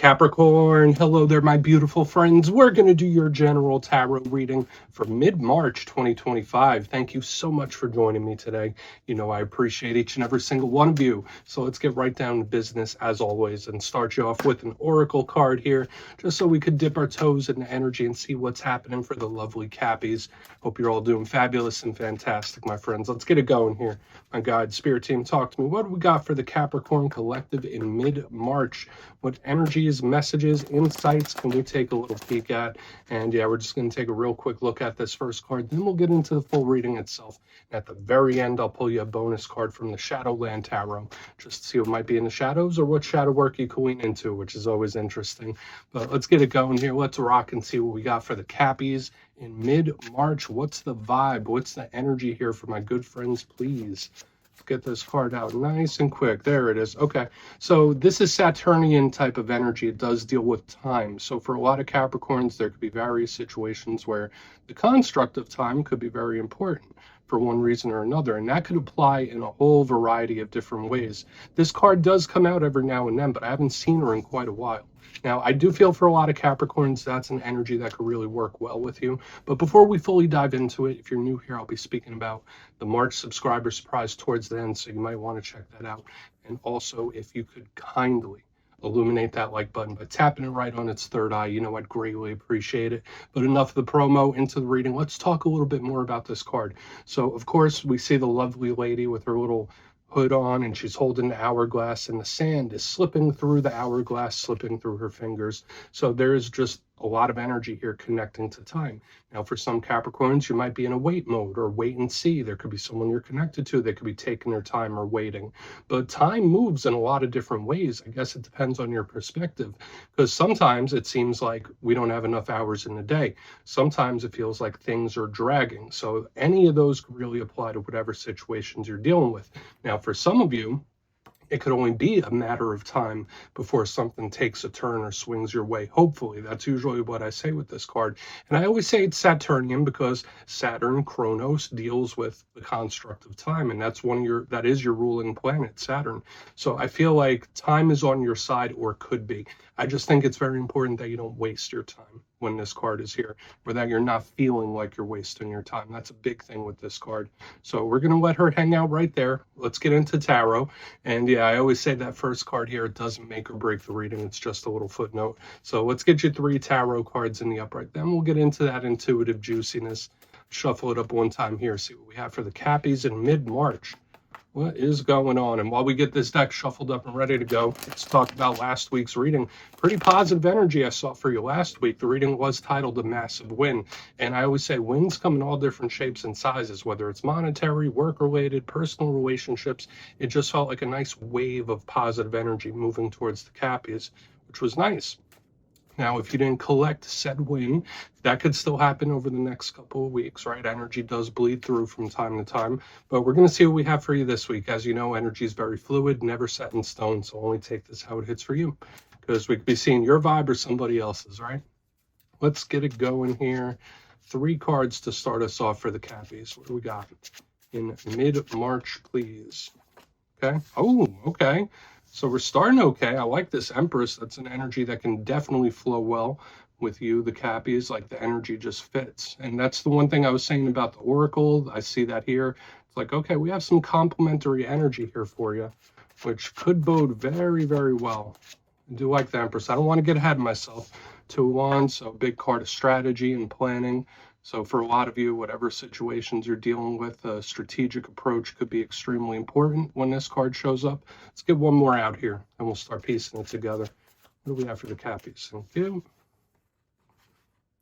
Capricorn, hello there, my beautiful friends. We're going to do your general tarot reading for mid-March 2025. Thank you so much for joining me today. You know, I appreciate each and every single one of you. So let's get right down to business as always and start you off with an oracle card here, just so we could dip our toes in the energy and see what's happening for the lovely Cappies. Hope you're all doing fabulous and fantastic, my friends. Let's get it going here. My guide, spirit team, talk to me. What do we got for the Capricorn collective in mid-March? What energies, messages, insights can we take a little peek at? And yeah, we're just going to take a real quick look at this first card. Then we'll get into the full reading itself. And at the very end, I'll pull you a bonus card from the Shadowland Tarot, just to see what might be in the shadows or what shadow work you can lean into, which is always interesting. But let's get it going here. Let's rock and see what we got for the Cappies in mid-March. What's the vibe? What's the energy here for my good friends, please? Get this card out nice and quick. There it is. Okay, so this is Saturnian type of energy. It does deal with time. So for a lot of Capricorns, there could be various situations where the construct of time could be very important for one reason or another, and that could apply in a whole variety of different ways. This card does come out every now and then, but I haven't seen her in quite a while. Now, I do feel for a lot of Capricorns, that's an energy that could really work well with you. But before we fully dive into it, if you're new here, I'll be speaking about the March subscriber surprise towards the end, so you might want to check that out. And also, if you could kindly illuminate that like button by tapping it right on its third eye, you know, I'd greatly appreciate it. But enough of the promo, into the reading. Let's talk a little bit more about this card. So, of course, we see the lovely lady with her little hood on, and she's holding the hourglass, and the sand is slipping through the hourglass, slipping through her fingers. So there is just a lot of energy here connecting to time. Now, for some Capricorns, you might be in a wait mode or wait and see. There could be someone you're connected to that could be taking their time or waiting. But time moves in a lot of different ways. I guess it depends on your perspective, because sometimes it seems like we don't have enough hours in the day. Sometimes it feels like things are dragging. So any of those could really apply to whatever situations you're dealing with. Now, for some of you, it could only be a matter of time before something takes a turn or swings your way. Hopefully, that's usually what I say with this card. And I always say it's Saturnian because Saturn, Chronos, deals with the construct of time, and that is your ruling planet, Saturn. So I feel like time is on your side, or could be. I just think it's very important that you don't waste your time when this card is here, or that you're not feeling like you're wasting your time. That's a big thing with this card. So we're going to let her hang out right there. Let's get into tarot. And yeah, I always say that first card here, it doesn't make or break the reading. It's just a little footnote. So let's get you 3 tarot cards in the upright. Then we'll get into that intuitive juiciness. Shuffle it up one time here, see what we have for the Cappies in mid-March. What is going on? And while we get this deck shuffled up and ready to go, let's talk about last week's reading. Pretty positive energy I saw for you last week. The reading was titled A Massive Win. And I always say wins come in all different shapes and sizes, whether it's monetary, work-related, personal relationships. It just felt like a nice wave of positive energy moving towards the Cappies, which was nice. Now, if you didn't collect said win, that could still happen over the next couple of weeks, right? Energy does bleed through from time to time, but we're going to see what we have for you this week. As you know, energy is very fluid, never set in stone, so only take this how it hits for you, because we could be seeing your vibe or somebody else's, right? Let's get it going here. 3 cards to start us off for the Cappies. What do we got in mid-March, please? Okay. Oh, okay. So we're starting okay. I like this Empress. That's an energy that can definitely flow well with you, the Cappies. Like, the energy just fits. And that's the one thing I was saying about the Oracle. I see that here. It's like, okay, we have some complementary energy here for you, which could bode very, very well. I do like the Empress. I don't want to get ahead of myself. 2 of Wands, so big card of strategy and planning. So for a lot of you, whatever situations you're dealing with, a strategic approach could be extremely important when this card shows up. Let's get one more out here, and we'll start piecing it together. What do we have for the Cappies? Thank you.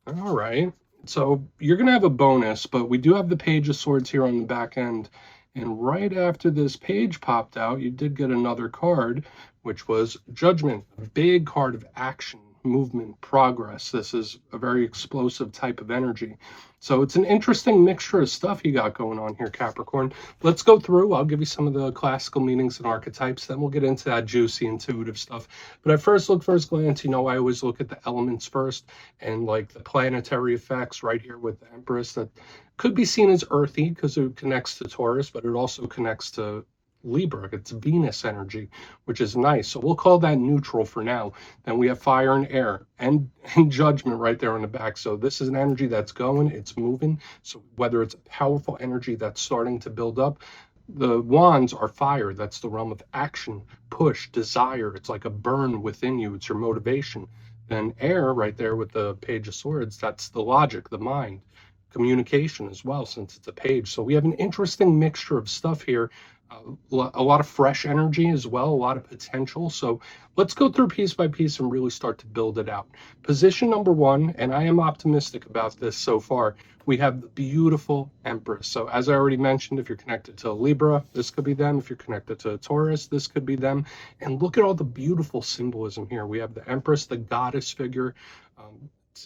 All right. So you're going to have a bonus, but we do have the Page of Swords here on the back end. And right after this page popped out, you did get another card, which was Judgment, a big card of action, movement, progress. This is a very explosive type of energy. So it's an interesting mixture of stuff you got going on here, Capricorn. Let's go through. I'll give you some of the classical meanings and archetypes. Then we'll get into that juicy, intuitive stuff. But at first glance, you know, I always look at the elements first, and like the planetary effects right here with the Empress that could be seen as earthy because it connects to Taurus, but it also connects to Libra. It's Venus energy, which is nice. So we'll call that neutral for now. Then we have fire and air and judgment right there on the back. So this is an energy that's going, it's moving. So whether it's a powerful energy that's starting to build up, the wands are fire. That's the realm of action, push, desire. It's like a burn within you. It's your motivation. Then air right there with the page of swords, that's the logic, the mind, communication as well, since it's a page. So we have an interesting mixture of stuff here. A lot of fresh energy as well, a lot of potential. So let's go through piece by piece and really start to build it out. Position number one, and I am optimistic about this so far, we have the beautiful Empress. So as I already mentioned, if you're connected to a Libra, this could be them. If you're connected to a Taurus, this could be them. And look at all the beautiful symbolism here. We have the Empress, the goddess figure.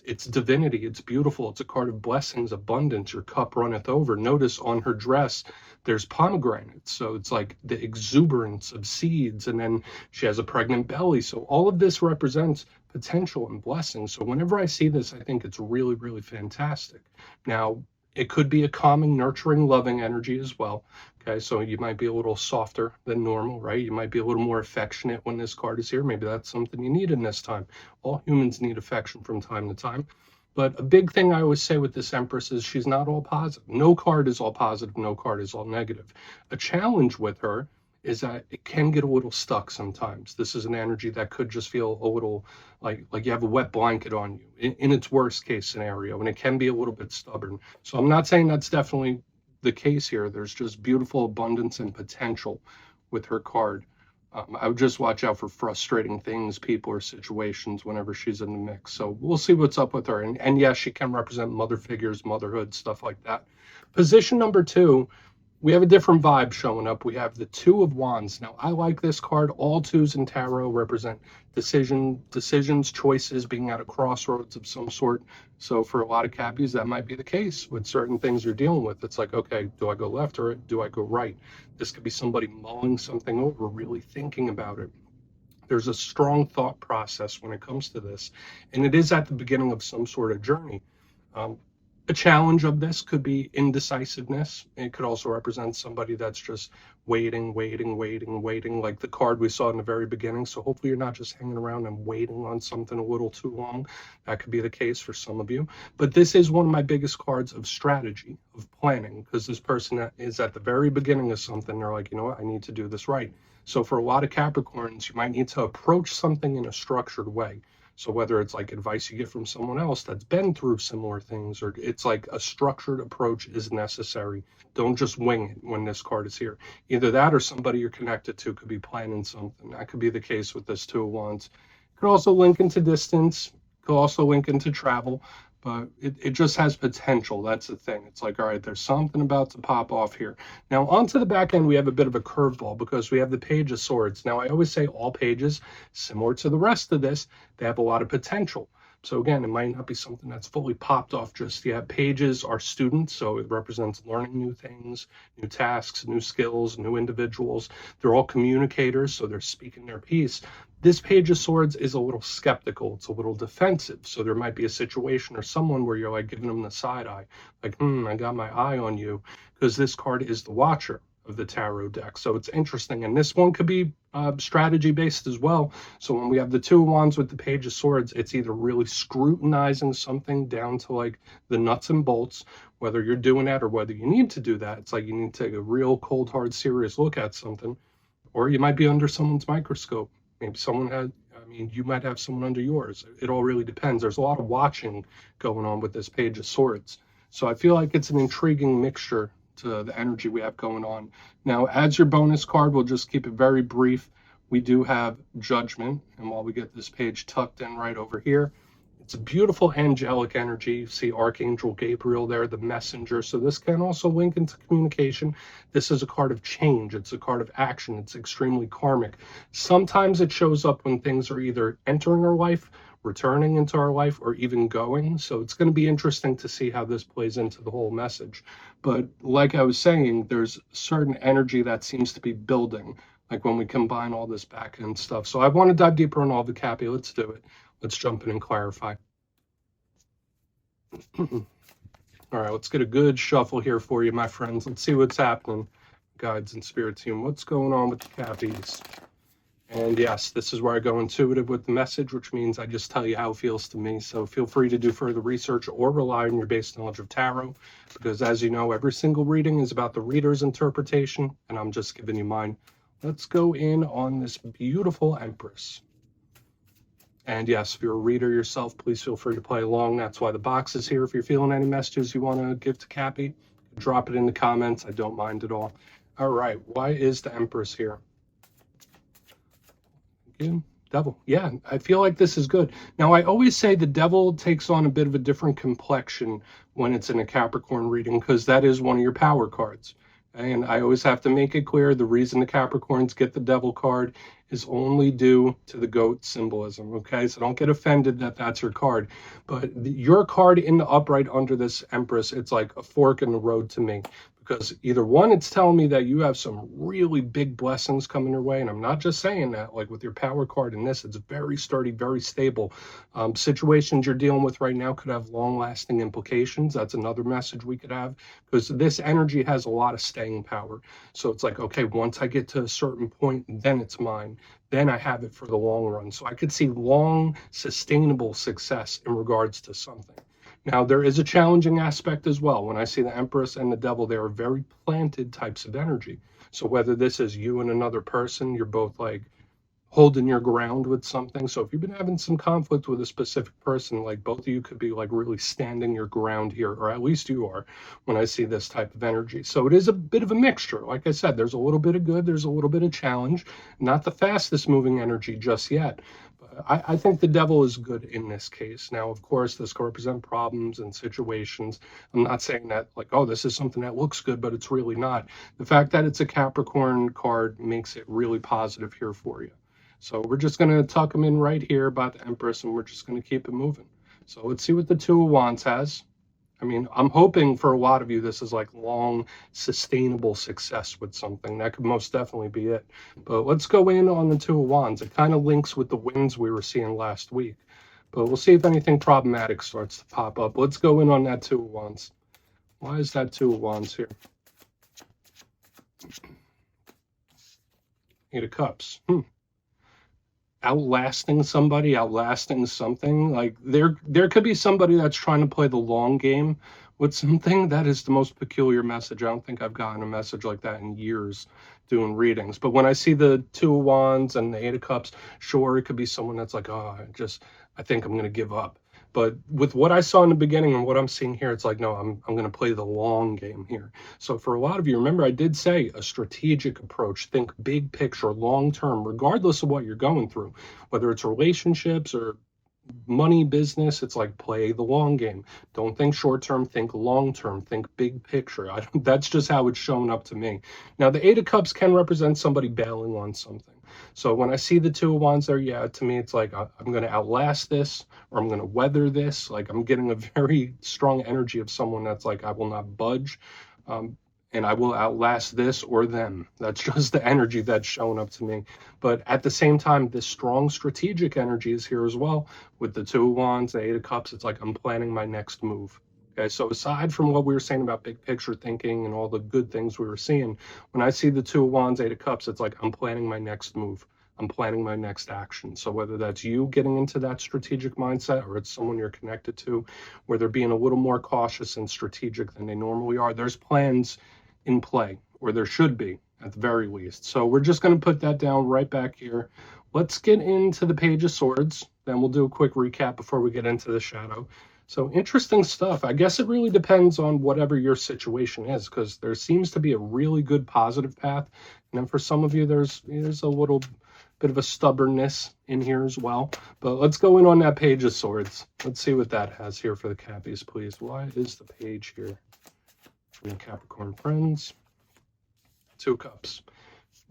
It's divinity. It's beautiful. It's a card of blessings, abundance. Your cup runneth over. Notice on her dress, there's pomegranates. So it's like the exuberance of seeds. And then she has a pregnant belly. So all of this represents potential and blessings. So whenever I see this, I think it's really, really fantastic. Now, it could be a calming, nurturing, loving energy as well. Okay, so you might be a little softer than normal, right? You might be a little more affectionate when this card is here. Maybe that's something you need in this time. All humans need affection from time to time. But a big thing I always say with this Empress is she's not all positive. No card is all positive. No card is all negative. A challenge with her is that it can get a little stuck sometimes. This is an energy that could just feel a little like you have a wet blanket on you in its worst case scenario, and it can be a little bit stubborn. So I'm not saying that's definitely the case here. There's just beautiful abundance and potential with her card. I would just watch out for frustrating things, people, or situations whenever she's in the mix. So we'll see what's up with her. And yes, she can represent mother figures, motherhood, stuff like that. Position number two, we have a different vibe showing up. We have the Two of Wands. Now, I like this card. All twos in tarot represent decisions, choices, being at a crossroads of some sort. So for a lot of Cappies, that might be the case with certain things you're dealing with. It's like, okay, do I go left or do I go right? This could be somebody mulling something over, really thinking about it. There's a strong thought process when it comes to this, and it is at the beginning of some sort of journey. A challenge of this could be indecisiveness. It could also represent somebody that's just waiting, like the card we saw in the very beginning. So hopefully you're not just hanging around and waiting on something a little too long. That could be the case for some of you. But this is one of my biggest cards of strategy, of planning, because this person is at the very beginning of something. They're like, you know what, I need to do this right. So for a lot of Capricorns, you might need to approach something in a structured way. So whether it's like advice you get from someone else that's been through similar things, or it's like a structured approach is necessary. Don't just wing it when this card is here. Either that or somebody you're connected to could be planning something. That could be the case with this Two of Wands. It could also link into distance, could also link into travel, but it just has potential. That's the thing. It's like, all right, there's something about to pop off here. Now, onto the back end, we have a bit of a curveball because we have the Page of Swords. Now, I always say all pages, similar to the rest of this, they have a lot of potential. So again, it might not be something that's fully popped off just yet. Pages are students, so it represents learning new things, new tasks, new skills, new individuals. They're all communicators, so they're speaking their piece. This Page of Swords is a little skeptical. It's a little defensive. So there might be a situation or someone where you're like giving them the side eye, like, I got my eye on you, because this card is the Watcher of the tarot deck. So it's interesting. And this one could be strategy based as well. So when we have the Two of Wands with the Page of Swords, it's either really scrutinizing something down to like the nuts and bolts, whether you're doing that or whether you need to do that. It's like you need to take a real cold, hard, serious look at something, or you might be under someone's microscope. Maybe someone had, you might have someone under yours. It all really depends. There's a lot of watching going on with this Page of Swords. So I feel like it's an intriguing mixture to the energy we have going on. Now, as your bonus card, we'll just keep it very brief. We do have Judgment, and while we get this page tucked in right over here, it's a beautiful angelic energy. You see Archangel Gabriel there, the messenger. So this can also link into communication. This is a card of change. It's a card of action. It's extremely karmic. Sometimes it shows up when things are either entering our life, returning into our life, or even going. So it's going to be interesting to see how this plays into the whole message. But like I was saying, there's certain energy that seems to be building, like when we combine all this back end stuff. So I want to dive deeper on all the Cappy. Let's do it. Let's jump in and clarify. All right, let's get a good shuffle here for you, my friends. Let's see what's happening. guides and spirit team, what's going on with the Cappies? And yes, this is where I go intuitive with the message, which means I just tell you how it feels to me. So feel free to do further research or rely on your base knowledge of tarot, because as you know, every single reading is about the reader's interpretation, and I'm just giving you mine. Let's go in on this beautiful Empress. And yes, if you're a reader yourself, please feel free to play along. That's why the box is here. If you're feeling any messages you want to give to Cappy, drop it in the comments. I don't mind at all. All right, why is the Empress here? Devil. Yeah, I feel like this is good. Now, I always say the devil takes on a bit of a different complexion when it's in a Capricorn reading, because that is one of your power cards. And I always have to make it clear the reason the Capricorns get the devil card is only due to the goat symbolism, okay? So don't get offended that that's your card. But your card in the upright under this Empress, it's like a fork in the road to me. Because either one, it's telling me that you have some really big blessings coming your way. And I'm not just saying that, like with your power card in this, it's very sturdy, very stable. Situations you're dealing with right now could have long-lasting implications. That's another message we could have, because this energy has a lot of staying power. So it's like, okay, once I get to a certain point, then it's mine. Then I have it for the long run. So I could see long, sustainable success in regards to something. Now, there is a challenging aspect as well. When I see the Empress and the Devil, they are very planted types of energy. So whether this is you and another person, you're both like holding your ground with something. So if you've been having some conflict with a specific person, like both of you could be like really standing your ground here, or at least you are when I see this type of energy. So it is a bit of a mixture. Like I said, there's a little bit of good, there's a little bit of challenge, not the fastest moving energy just yet. I think the devil is good in this case. Now, of course, this could represent problems and situations. I'm not saying that like, oh, this is something that looks good, but it's really not. The fact that it's a Capricorn card makes it really positive here for you. So we're just going to tuck them in right here about the Empress, and we're just going to keep it moving. So let's see what the Two of Wands has. I mean, I'm hoping for a lot of you, this is like long, sustainable success with something. That could most definitely be it. But let's go in on the Two of Wands. It kind of links with the winds we were seeing last week. But we'll see if anything problematic starts to pop up. Let's go in on that Two of Wands. Why is that Two of Wands here? Eight of Cups. Outlasting somebody, outlasting something. Like there could be somebody that's trying to play the long game with something. That is the most peculiar message. I don't think I've gotten a message like that in years doing readings. But when I see the Two of Wands and the Eight of Cups, sure, it could be someone that's like, oh, I think I'm going to give up. But with what I saw in the beginning and what I'm seeing here, it's like, no, I'm going to play the long game here. So for a lot of you, remember, I did say a strategic approach. Think big picture, long term, regardless of what you're going through, whether it's relationships or money, business. It's like play the long game. Don't think short term, think long term, think big picture. That's just how it's shown up to me. Now, the Eight of Cups can represent somebody bailing on something. So when I see the Two of Wands there, yeah, to me, it's like I'm going to outlast this, or I'm going to weather this. Like I'm getting a very strong energy of someone that's like, I will not budge. And I will outlast this or them. That's just the energy that's shown up to me. But at the same time, this strong strategic energy is here as well. With the Two of Wands, the Eight of Cups, it's like I'm planning my next move. Okay, so aside from what we were saying about big picture thinking and all the good things we were seeing, when I see the Two of Wands, Eight of Cups, it's like I'm planning my next move. I'm planning my next action. So whether that's you getting into that strategic mindset, or it's someone you're connected to, where they're being a little more cautious and strategic than they normally are, there's plans in play, or there should be at the very least. So we're just going to put that down right back here. Let's get into the Page of Swords. Then we'll do a quick recap before we get into the shadow. So interesting stuff. I guess it really depends on whatever your situation is, because there seems to be a really good positive path. And then for some of you, there's a little bit of a stubbornness in here as well. But let's go in on that Page of Swords. Let's see what that has here for the Cappies, please. Why is the page here from the Capricorn friends? Two of Cups.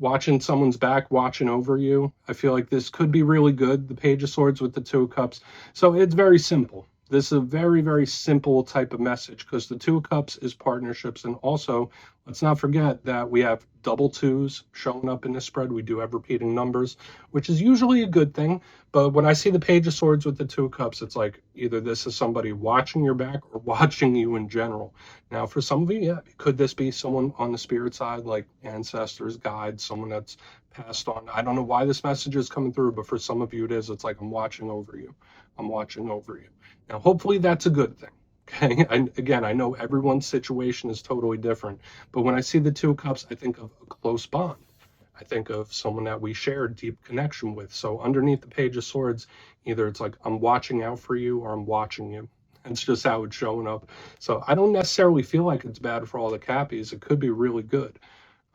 Watching someone's back, watching over you. I feel like this could be really good. The Page of Swords with the Two of Cups. So it's very simple. This is a very, very simple type of message because the Two of Cups is partnerships. And also, let's not forget that we have double twos showing up in this spread. We do have repeating numbers, which is usually a good thing. But when I see the Page of Swords with the Two of Cups, it's like either this is somebody watching your back or watching you in general. Now, for some of you, yeah, could this be someone on the spirit side, like ancestors, guides, someone that's passed on? I don't know why this message is coming through, but for some of you, it is. It's like, I'm watching over you. I'm watching over you. Now, hopefully that's a good thing. Okay. Again, I know everyone's situation is totally different, but when I see the Two of Cups, I think of a close bond. I think of someone that we share a deep connection with. So underneath the Page of Swords, either it's like, I'm watching out for you or I'm watching you. It's just how it's showing up. So I don't necessarily feel like it's bad for all the Cappies. It could be really good.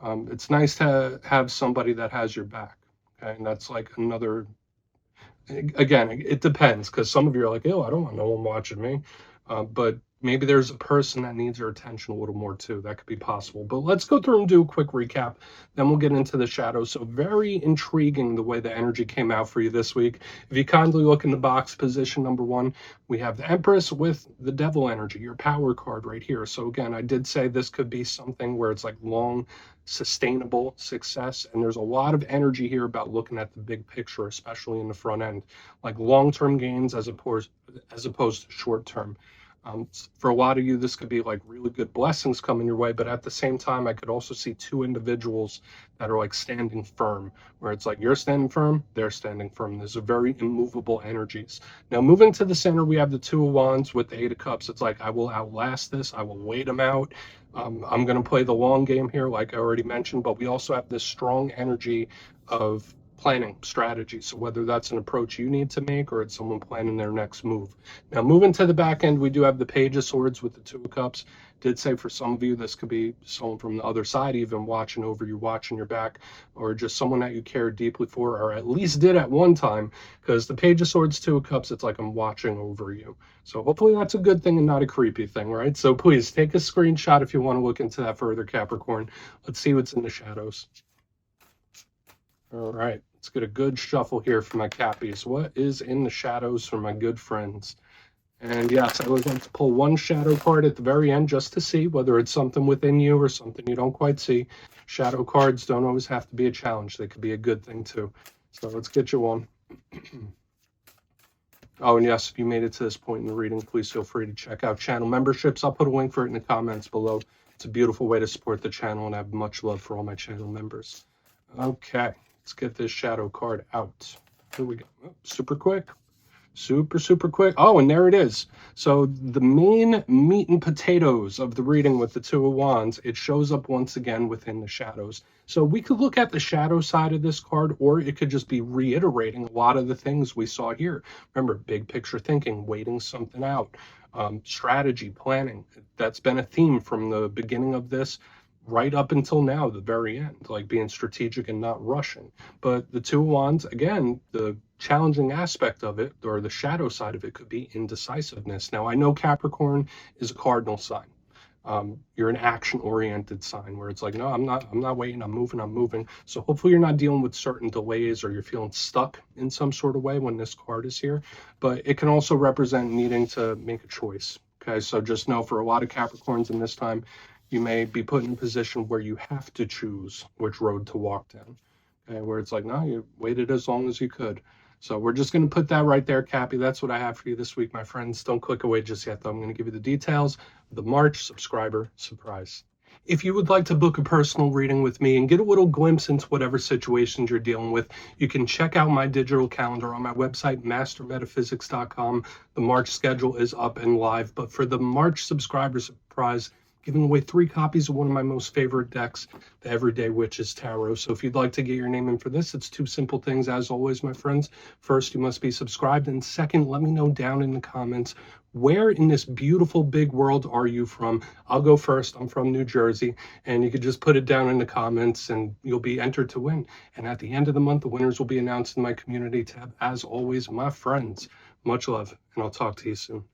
It's nice to have somebody that has your back. Okay. And that's like another, again, it depends, because some of you are like, oh, I don't want no one watching me. But maybe there's a person that needs your attention a little more too. That could be possible. But let's go through and do a quick recap. Then we'll get into the shadows. So very intriguing the way the energy came out for you this week. If you kindly look in the box, position number 1, we have the Empress with the Devil energy, your power card right here. So again, I did say this could be something where it's like long, sustainable success. And there's a lot of energy here about looking at the big picture, especially in the front end, like long-term gains as opposed to short-term. For a lot of you, this could be like really good blessings coming your way, but at the same time, I could also see two individuals that are like standing firm, where it's like you're standing firm, they're standing firm. There's a very immovable energies. Now, moving to the center, we have the Two of Wands with the Eight of Cups. It's like, I will outlast this. I will wait them out. I'm going to play the long game here, like I already mentioned, but we also have this strong energy of planning strategy. So whether that's an approach you need to make or it's someone planning their next move. Now, moving to the back end, we do have the Page of Swords with the Two of Cups. Did say for some of you, this could be someone from the other side, even watching over you, watching your back, or just someone that you care deeply for, or at least did at one time, because the Page of Swords, Two of Cups, it's like I'm watching over you. So hopefully that's a good thing and not a creepy thing, right? So please take a screenshot if you want to look into that further, Capricorn. Let's see what's in the shadows. All right. Let's get a good shuffle here for my Cappies. What is in the shadows for my good friends? And yes, I always like to pull one shadow card at the very end just to see whether it's something within you or something you don't quite see. Shadow cards don't always have to be a challenge. They could be a good thing too. So let's get you one. Oh, and yes, if you made it to this point in the reading, please feel free to check out channel memberships. I'll put a link for it in the comments below. It's a beautiful way to support the channel, and I have much love for all my channel members. Okay. Let's get this shadow card out. Here we go. Oh, super quick. Super quick. Oh, and there it is. So the main meat and potatoes of the reading with the Two of Wands, it shows up once again within the shadows. So we could look at the shadow side of this card, or it could just be reiterating a lot of the things we saw here. Remember, big picture thinking, waiting something out, strategy, planning. That's been a theme from the beginning of this right up until now, the very end, like being strategic and not rushing. But the Two of Wands, again, the challenging aspect of it, or the shadow side of it, could be indecisiveness. Now, I know Capricorn is a cardinal sign. You're an action-oriented sign where it's like, no, I'm not waiting, I'm moving. So hopefully you're not dealing with certain delays or you're feeling stuck in some sort of way when this card is here. But it can also represent needing to make a choice. Okay, so just know for a lot of Capricorns in this time, you may be put in a position where you have to choose which road to walk down. Okay, where it's like, no, you waited as long as you could. So we're just going to put that right there, Cappy. That's what I have for you this week, my friends. Don't click away just yet, though. I'm going to give you the details of the March subscriber surprise. If you would like to book a personal reading with me and get a little glimpse into whatever situations you're dealing with, you can check out my digital calendar on my website, mastermetaphysics.com. The March schedule is up and live. But for the March subscriber surprise, giving away 3 copies of one of my most favorite decks, the Everyday Witches Tarot. So if you'd like to get your name in for this, it's 2 simple things, as always, my friends. First, you must be subscribed. And second, let me know down in the comments, where in this beautiful big world are you from? I'll go first. I'm from New Jersey. And you could just put it down in the comments and you'll be entered to win. And at the end of the month, the winners will be announced in my community tab. As always, my friends, much love, and I'll talk to you soon.